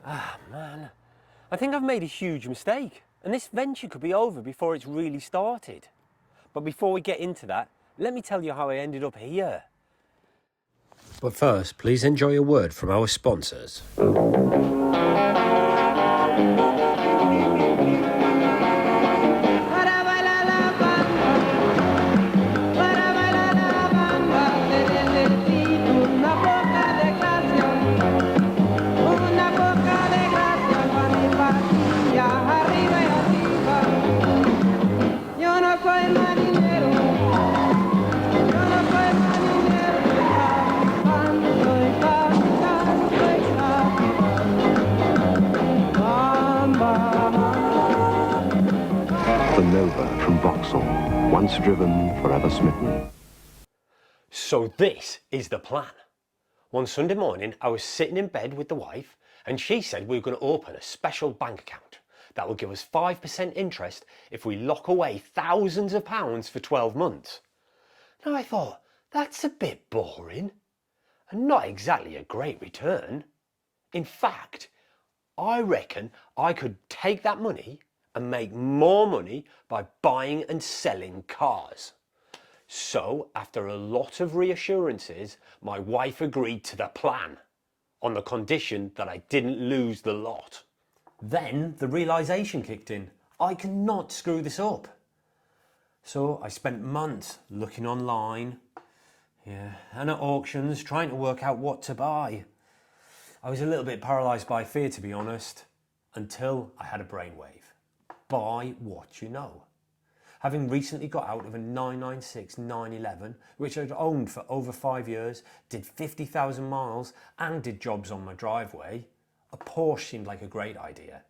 Ah, man. I think I've made a huge mistake, and this venture could be over before it's really started. But before we get into that, let me tell you how I ended up here. But first, please enjoy a word from our sponsors. From Vauxhall, once driven, forever smitten. So this is the plan. One Sunday morning, I was sitting in bed with the wife, and she said we were going to open a special bank account that will give us 5% interest if we lock away thousands of pounds for 12 months. Now I thought, that's a bit boring, and not exactly a great return. In fact, I reckon I could take that money and make more money by buying and selling cars. So, after a lot of reassurances, my wife agreed to the plan, on the condition that I didn't lose the lot. Then the realisation kicked in. I cannot screw this up. So I spent months looking online, and at auctions, trying to work out what to buy. I was a little bit paralysed by fear, to be honest, until I had a brainwave. Buy what you know. Having recently got out of a 996 911, which I'd owned for over 5 years, did 50,000 miles and did jobs on my driveway, a Porsche seemed like a great idea.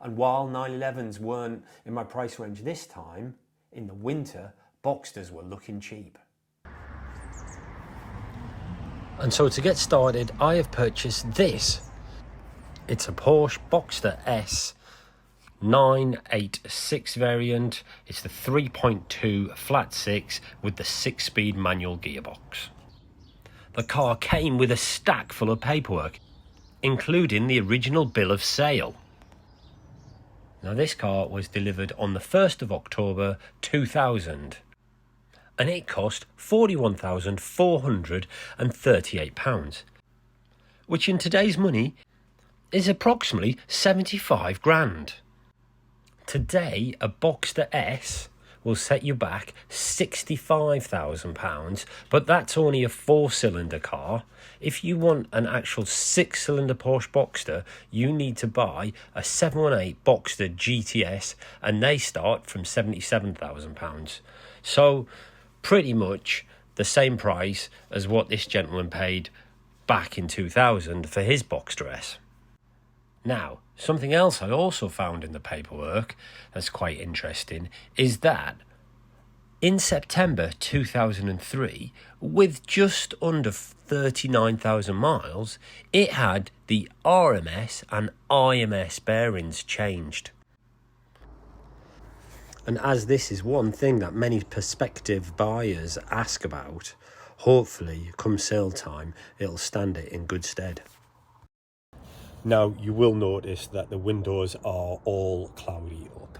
And while 911s weren't in my price range this time, in the winter, Boxsters were looking cheap. And so to get started, I have purchased this. It's a Porsche Boxster S 986 variant. It's the 3.2 flat 6 with the 6-speed manual gearbox. The car came with a stack full of paperwork, including the original bill of sale. Now this car was delivered on the 1st of October 2000 and it cost £41,438, which in today's money is approximately 75 grand. Today, a Boxster S will set you back £65,000, but that's only a 4-cylinder car. If you want an actual 6-cylinder Porsche Boxster, you need to buy a 718 Boxster GTS, and they start from £77,000. So, pretty much the same price as what this gentleman paid back in 2000 for his Boxster S. Now, something else I also found in the paperwork that's quite interesting is that in September 2003, with just under 39,000 miles, it had the RMS and IMS bearings changed. And as this is one thing that many prospective buyers ask about, hopefully come sale time it'll stand it in good stead. Now, you will notice that the windows are all cloudy up.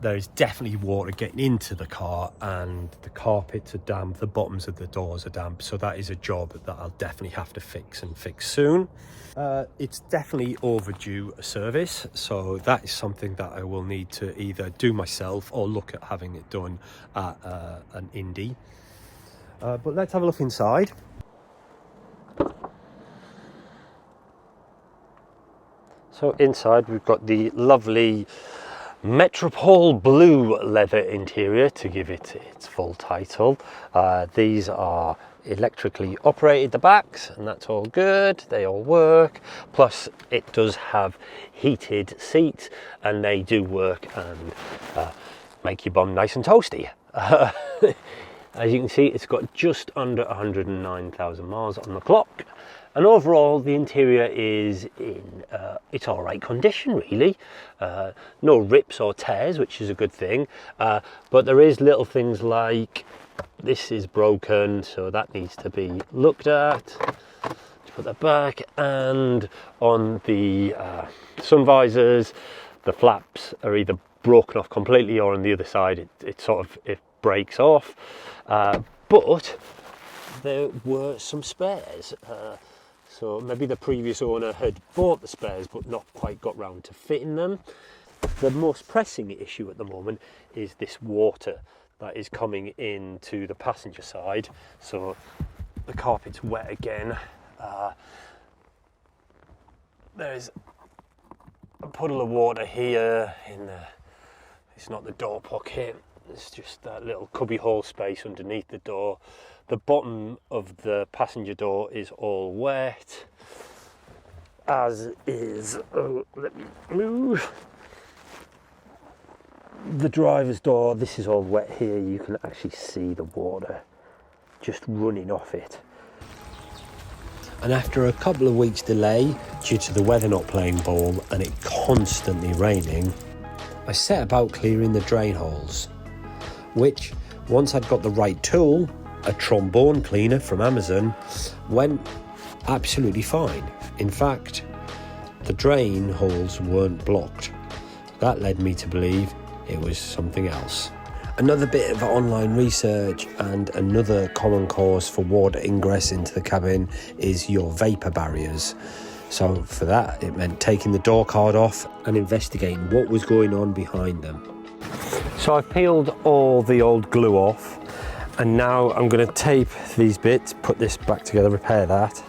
There is definitely water getting into the car, and the carpets are damp, the bottoms of the doors are damp, so that is a job that I'll definitely have to fix soon. It's definitely overdue a service, so that is something that I will need to either do myself or look at having it done at an indie. But let's have a look inside. So inside we've got the lovely Metropole blue leather interior to give it its full title. These are electrically operated, the backs, and that's all good, they all work. Plus it does have heated seats and they do work and make your bum nice and toasty. As you can see, it's got just under 109,000 miles on the clock. And overall, the interior is in it's all right condition, really. No rips or tears, which is a good thing. But there is little things like this is broken, so that needs to be looked at. to put that back. And on the sun visors, the flaps are either broken off completely, or on the other side it breaks off. But there were some spares. So maybe the previous owner had bought the spares but not quite got round to fitting them. The most pressing issue at the moment is this water that is coming into the passenger side. So the carpet's wet again. There's a puddle of water here in the, it's not the door pocket, it's just that little cubby hole space underneath the door. The bottom of the passenger door is all wet, as is, let me move, the driver's door. This is all wet here. You can actually see the water just running off it. And after a couple of weeks delay due to the weather not playing ball and it constantly raining, I set about clearing the drain holes, which, once I'd got the right tool, a trombone cleaner from Amazon, went absolutely fine. In fact, the drain holes weren't blocked. That led me to believe it was something else. Another bit of online research and another common cause for water ingress into the cabin is your vapour barriers. So for that, it meant taking the door card off and investigating what was going on behind them. So I've peeled all the old glue off, and now I'm going to tape these bits, put this back together, repair that,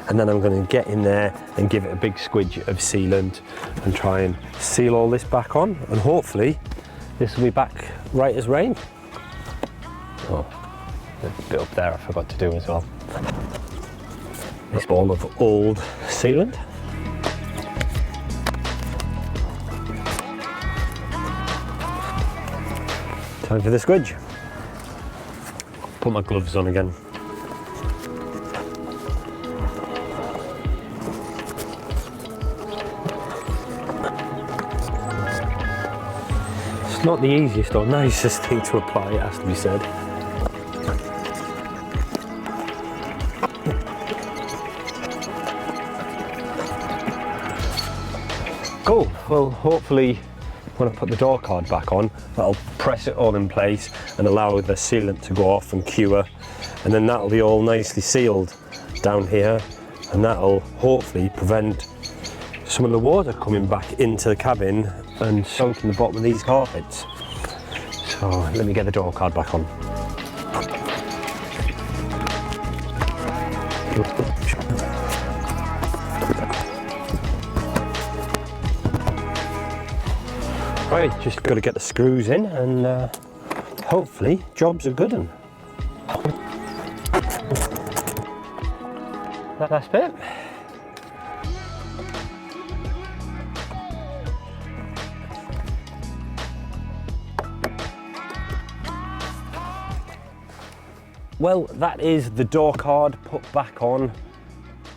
and then I'm going to get in there and give it a big squidge of sealant and try and seal all this back on, and hopefully this will be back right as rain. Oh, there's a bit up there I forgot to do as well. This ball of old sealant. Time for the squidge. Put my gloves on again. It's not the easiest or nicest thing to apply, it has to be said. Cool, well hopefully when I put the door card back on, that'll press it all in place and allow the sealant to go off and cure, and then that'll be all nicely sealed down here, and that'll hopefully prevent some of the water coming back into the cabin and soaking the bottom of these carpets. So let me get the door card back on. Right, just got to get the screws in, and hopefully jobs are good. And that's it. Well, that is the door card put back on.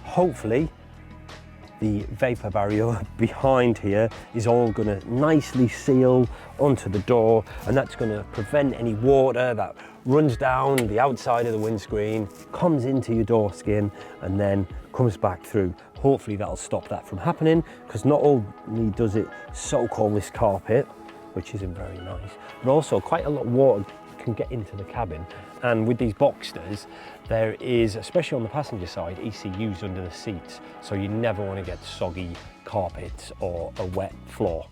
Hopefully the vapour barrier behind here is all going to nicely seal onto the door, and that's going to prevent any water that runs down the outside of the windscreen, comes into your door skin, and then comes back through. Hopefully that'll stop that from happening, because not only does it soak all this carpet, which isn't very nice, but also quite a lot of water can get into the cabin. And with these Boxsters, there is, especially on the passenger side, ECUs under the seats, so you never want to get soggy carpets or a wet floor.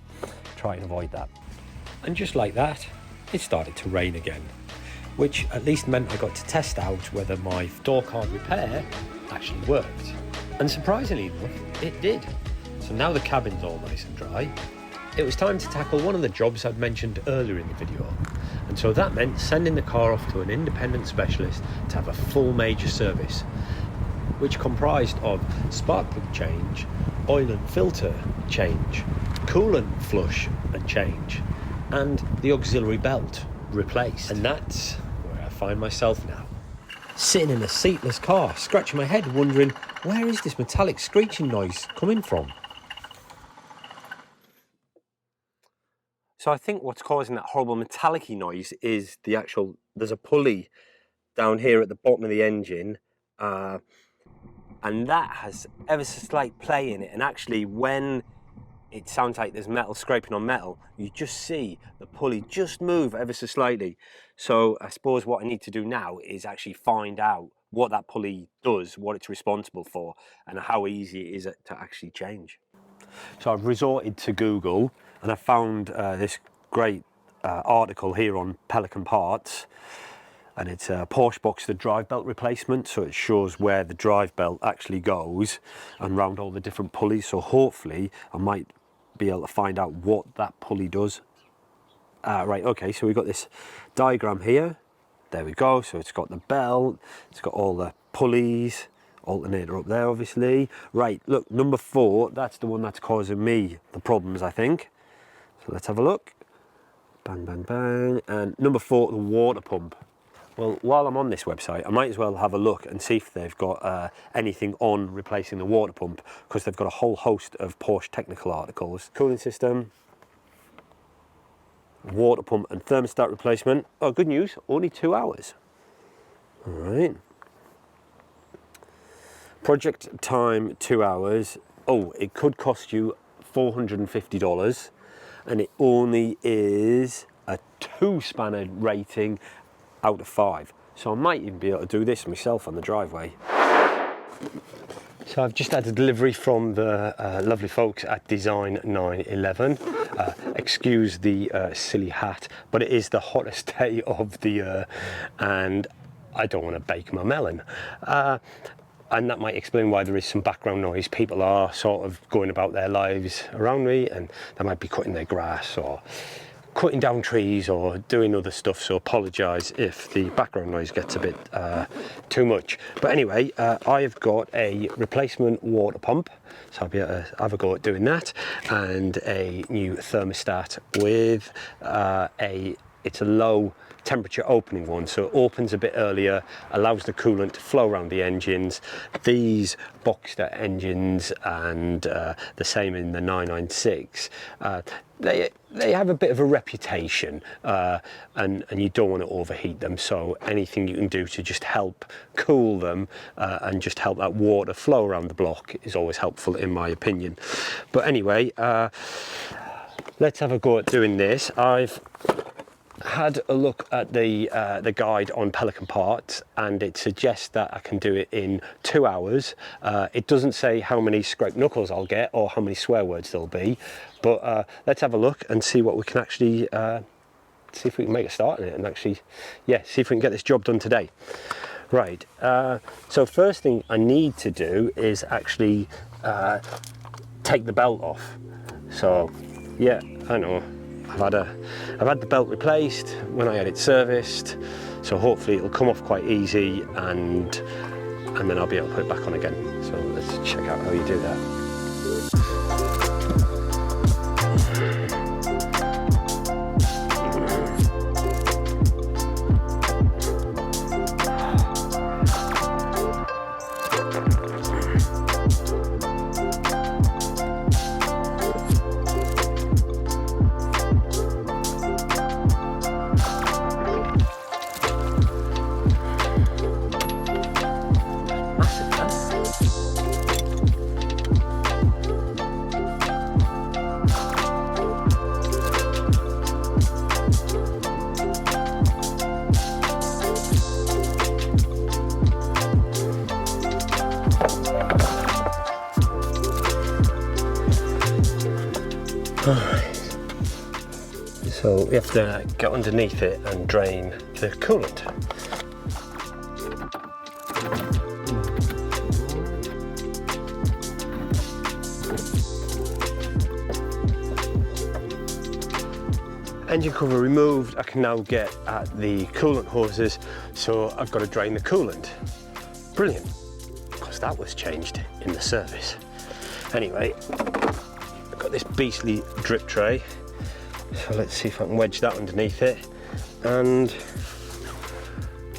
Try and avoid that. And just like that, it started to rain again, which at least meant I got to test out whether my door card repair actually worked. And surprisingly enough, it did. So now the cabin's all nice and dry. It was time to tackle one of the jobs I'd mentioned earlier in the video, and so that meant sending the car off to an independent specialist to have a full major service, which comprised of spark plug change, oil and filter change, coolant flush and change, and the auxiliary belt replaced. And that's where I find myself now, sitting in a seatless car, scratching my head wondering, where is this metallic screeching noise coming from? So I think what's causing that horrible metallic-y noise is the actual, there's a pulley down here at the bottom of the engine, and that has ever so slight play in it, and actually when it sounds like there's metal scraping on metal, you just see the pulley just move ever so slightly. So I suppose what I need to do now is actually find out what that pulley does, what it's responsible for, and how easy it is to actually change. So I've resorted to Google, and I found this great article here on Pelican Parts, and it's a Porsche Boxster drive belt replacement, so it shows where the drive belt actually goes and round all the different pulleys. So hopefully I might be able to find out what that pulley does. Right, okay, so we've got this diagram here. There we go. So it's got the belt, it's got all the pulleys, alternator up there obviously. Right, look, number 4, that's the one that's causing me the problems, I think. So let's have a look. Bang, bang, bang. And number 4, the water pump. Well, while I'm on this website, I might as well have a look and see if they've got anything on replacing the water pump, because they've got a whole host of Porsche technical articles. Cooling system, water pump and thermostat replacement. Oh, good news, only 2 hours. All right. Project time 2 hours. Oh, it could cost you $450, and it only is a 2-spanner rating out of 5. So I might even be able to do this myself on the driveway. So I've just had a delivery from the lovely folks at Design 911. Excuse the silly hat, but it is the hottest day of the year, and I don't want to bake my melon. And that might explain why there is some background noise. People are sort of going about their lives around me, and they might be cutting their grass or cutting down trees or doing other stuff, so apologise if the background noise gets a bit too much. But anyway, I've got a replacement water pump, so I'll be able to have a go at doing that, and a new thermostat with it's a low temperature opening one, so it opens a bit earlier, allows the coolant to flow around the engines. These Boxster engines, and the same in the 996, they have a bit of a reputation, and you don't want to overheat them, so anything you can do to just help cool them and just help that water flow around the block is always helpful, in my opinion. But anyway, let's have a go at doing this. I've had a look at the guide on Pelican Parts, and it suggests that I can do it in 2 hours. It doesn't say how many scraped knuckles I'll get or how many swear words there'll be, but let's have a look and see what we can actually see if we can make a start on it, and actually, yeah, see if we can get this job done today. Right, so first thing I need to do is actually take the belt off. So yeah, I know I've had the belt replaced when I had it serviced, so hopefully it'll come off quite easy, and then I'll be able to put it back on again. So let's check out how you do that. Alright, so we have to get underneath it and drain the coolant. Engine cover removed, I can now get at the coolant hoses, so I've got to drain the coolant. Brilliant, because that was changed in the service. Anyway, I've got this beastly drip tray, so let's see if I can wedge that underneath it and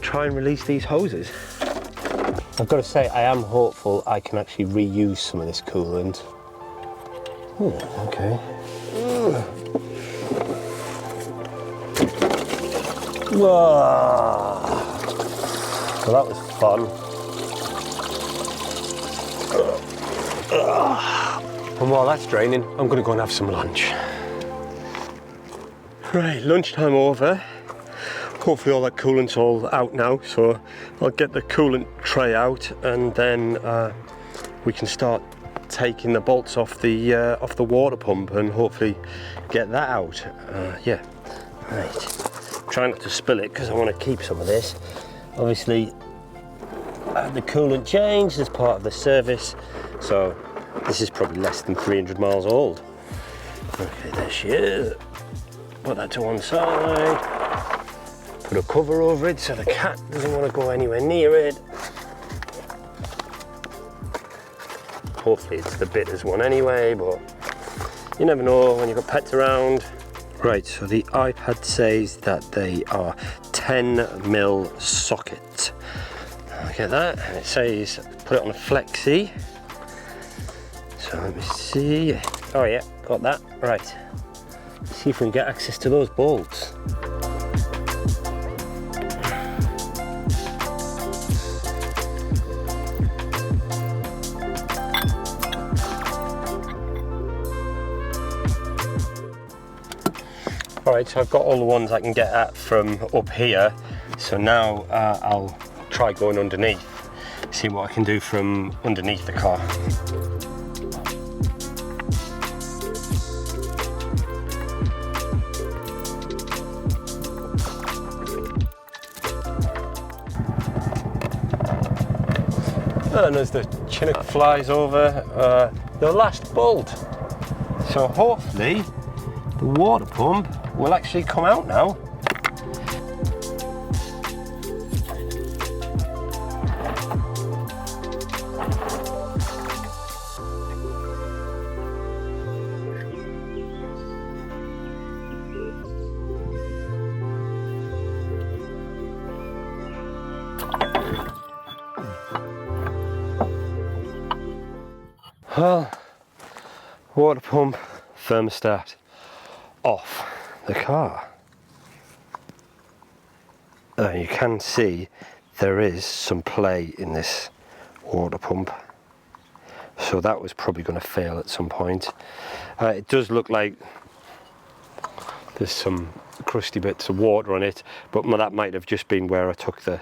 try and release these hoses. I've got to say, I am hopeful I can actually reuse some of this coolant. Okay. Whoa. So that was fun. And while that's draining, I'm gonna go and have some lunch. Right, lunchtime over. Hopefully all that coolant's all out now, so I'll get the coolant tray out and then we can start taking the bolts off the water pump and hopefully get that out. Yeah, right. Try not to spill it because I want to keep some of this. Obviously, the coolant changed as part of the service, so this is probably less than 300 miles old. Okay, there she is. Put that to one side. Put a cover over it so the cat doesn't want to go anywhere near it. Hopefully it's the bitters one anyway, but you never know when you've got pets around. Right, so the iPad says that they are 10mm socket. I get that, and it says put it on a flexi. So let me see. Oh yeah, got that. Right. Let's see if we can get access to those bolts. Alright, so I've got all the ones I can get at from up here. So now I'll try going underneath, see what I can do from underneath the car. And as the Chinook flies over, the last bolt. So hopefully the water pump will actually come out now. Well, water pump, thermostat off the car. You can see there is some play in this water pump, so that was probably going to fail at some point. It does look like there's some crusty bits of water on it, but that might have just been where I took the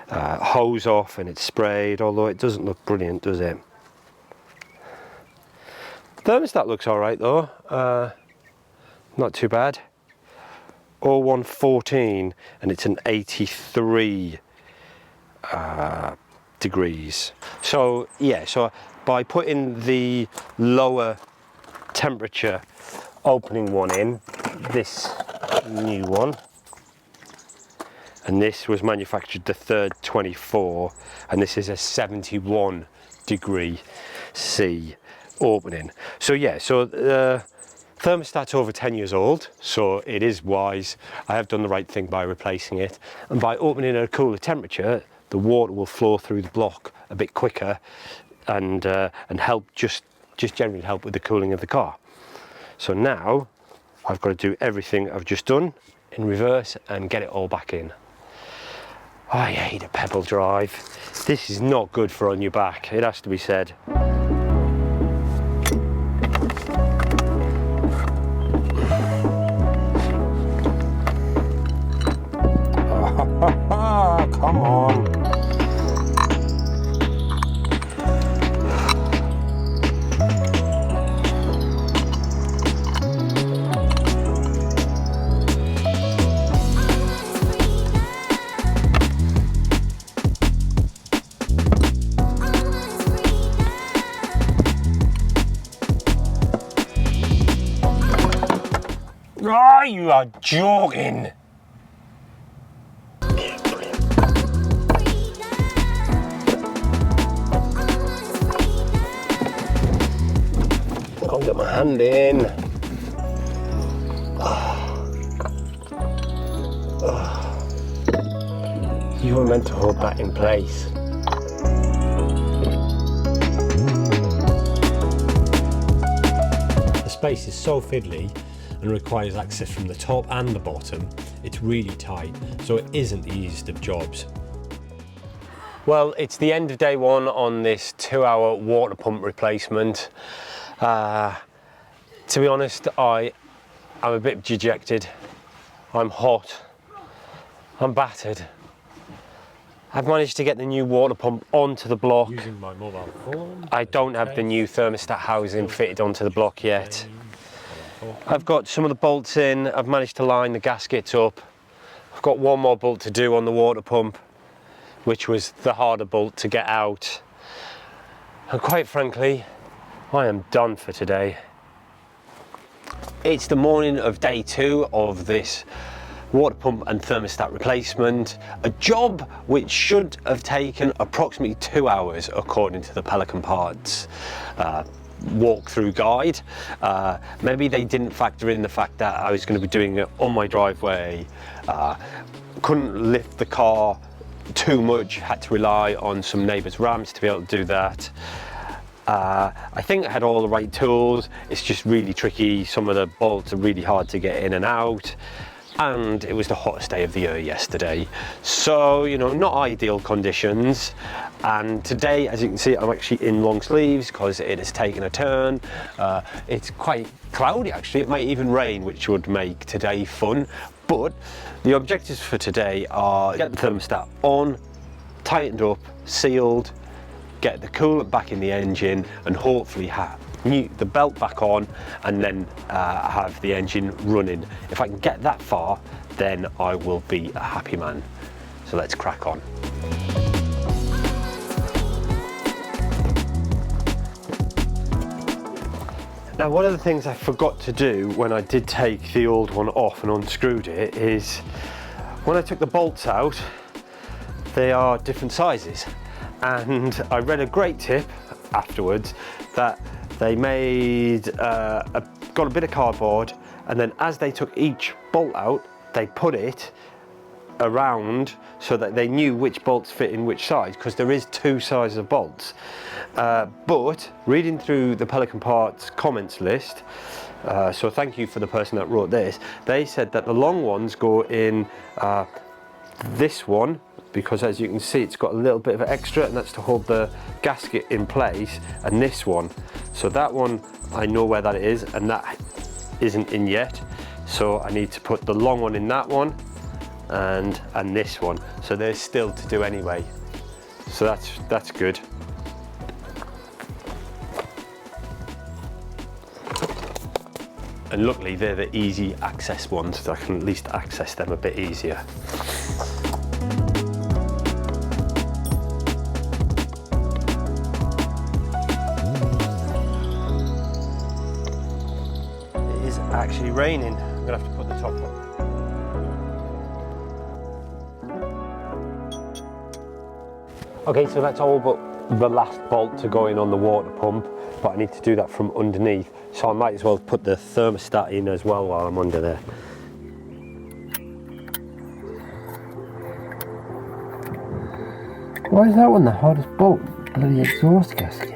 hose off and it sprayed, although it doesn't look brilliant, does it? Thermostat looks alright though, not too bad. 0114 and it's an 83 degrees. So yeah, so by putting the lower temperature opening one in, this new one, and this was manufactured the 3rd 24, and this is a 71 degree C opening. So yeah, so thermostat's over 10 years old, so it is wise. I have done the right thing by replacing it, and by opening at a cooler temperature, the water will flow through the block a bit quicker and help just generally help with the cooling of the car. So now I've got to do everything I've just done in reverse and get it all back in. I hate a pedal drive. This is not good for on your back, it has to be said. Come on. Ah, you are joking. I'll get my hand in. You were meant to hold that in place. The space is so fiddly and requires access from the top and the bottom. It's really tight, so it isn't the easiest of jobs. Well, it's the end of day one on this 2-hour water pump replacement. To be honest, I'm a bit dejected. I'm hot. I'm battered. I've managed to get the new water pump onto the block. Using my mobile phone. I don't have the new thermostat housing fitted onto the block yet. I've got some of the bolts in. I've managed to line the gaskets up. I've got one more bolt to do on the water pump, which was the harder bolt to get out. And quite frankly, I am done for today. It's the morning of day 2 of this water pump and thermostat replacement, a job which should have taken approximately 2 hours according to the Pelican Parts walkthrough guide. Maybe they didn't factor in the fact that I was going to be doing it on my driveway, couldn't lift the car too much, had to rely on some neighbours' ramps to be able to do that. I think I had all the right tools. It's just really tricky. Some of the bolts are really hard to get in and out, and it was the hottest day of the year yesterday, so you know, not ideal conditions. And today, as you can see, I'm actually in long sleeves because it has taken a turn. It's quite cloudy actually. It might even rain, which would make today fun. But the objectives for today are get the thermostat on, tightened up, sealed, get the coolant back in the engine, and hopefully have the belt back on, and then have the engine running. If I can get that far, then I will be a happy man. So let's crack on. Now, one of the things I forgot to do when I did take the old one off and unscrewed it is, when I took the bolts out, they are different sizes. And I read a great tip afterwards that they got a bit of cardboard, and then as they took each bolt out, they put it around so that they knew which bolts fit in which size, because there is 2 sizes of bolts. But reading through the Pelican Parts comments list, so thank you for the person that wrote this, they said that the long ones go in this one, because as you can see it's got a little bit of extra, and that's to hold the gasket in place, and this one, so that one I know where that is, and that isn't in yet, so I need to put the long one in that one and this one, so there's still to do anyway, so that's good. And luckily they're the easy access ones, so I can at least access them a bit easier. It is actually raining. I'm gonna have to put the top on. Okay, so that's all but the last bolt to go in on the water pump, but I need to do that from underneath, so I might as well put the thermostat in as well while I'm under there. Why is that one the hardest bolt? Bloody exhaust gasket.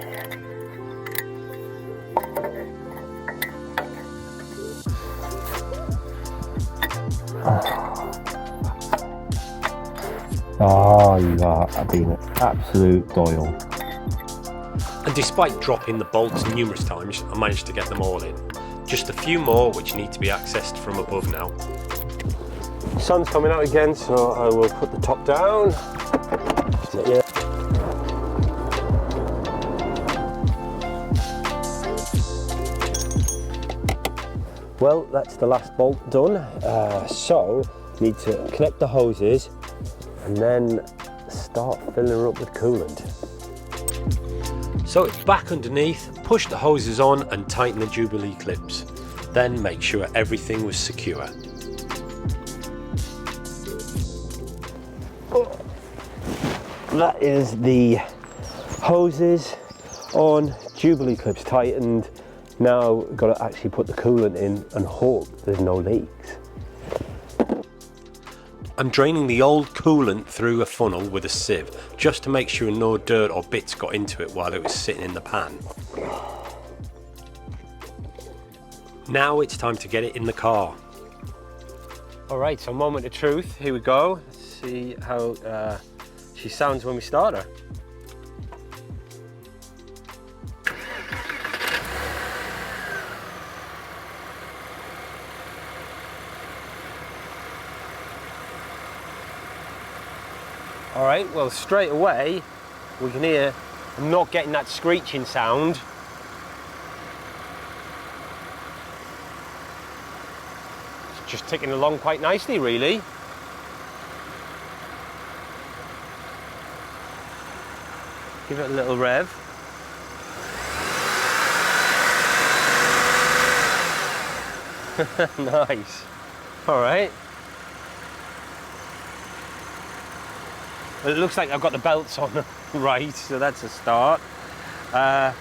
Oh, you are being an absolute doyle. And despite dropping the bolts numerous times, I managed to get them all in. Just a few more which need to be accessed from above now. The sun's coming out again, so I will put the top down. Yeah. Well, that's the last bolt done. So, need to connect the hoses and then start filling her up with coolant. So it's back underneath, push the hoses on and tighten the Jubilee clips. Then make sure everything was secure. That is the hoses on, Jubilee clips tightened. Now got to actually put the coolant in and hope there's no leaks. I'm draining the old coolant through a funnel with a sieve, just to make sure no dirt or bits got into it while it was sitting in the pan. Now it's time to get it in the car. Alright, so moment of truth, here we go. Let's see how she sounds when we start her. All right, well, straight away, we can hear I'm not getting that screeching sound. It's just ticking along quite nicely, really. Give it a little rev. Nice. All right. Well, it looks like I've got the belts on right, so that's a start. Doesn't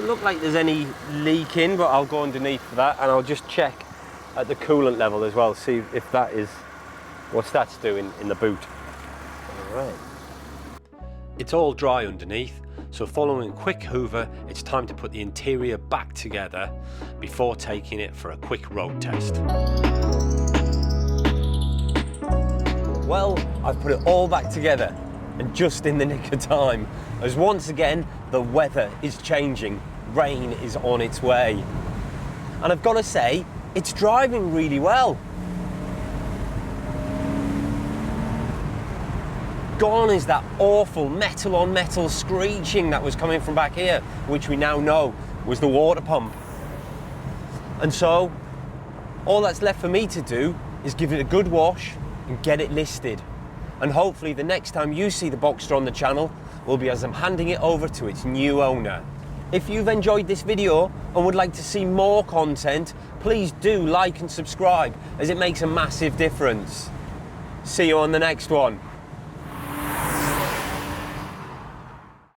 look like there's any leaking, but I'll go underneath for that and I'll just check at the coolant level as well, see if that is what that's doing in the boot. All right. It's all dry underneath, so following a quick hoover, it's time to put the interior back together before taking it for a quick road test. Well, I've put it all back together, and just in the nick of time, as once again, the weather is changing. Rain is on its way. And I've got to say, it's driving really well. Gone is that awful metal on metal screeching that was coming from back here, which we now know was the water pump. And so, all that's left for me to do is give it a good wash and get it listed. And hopefully the next time you see the Boxster on the channel will be as I'm handing it over to its new owner. If you've enjoyed this video and would like to see more content, please do like and subscribe, as it makes a massive difference. See you on the next one.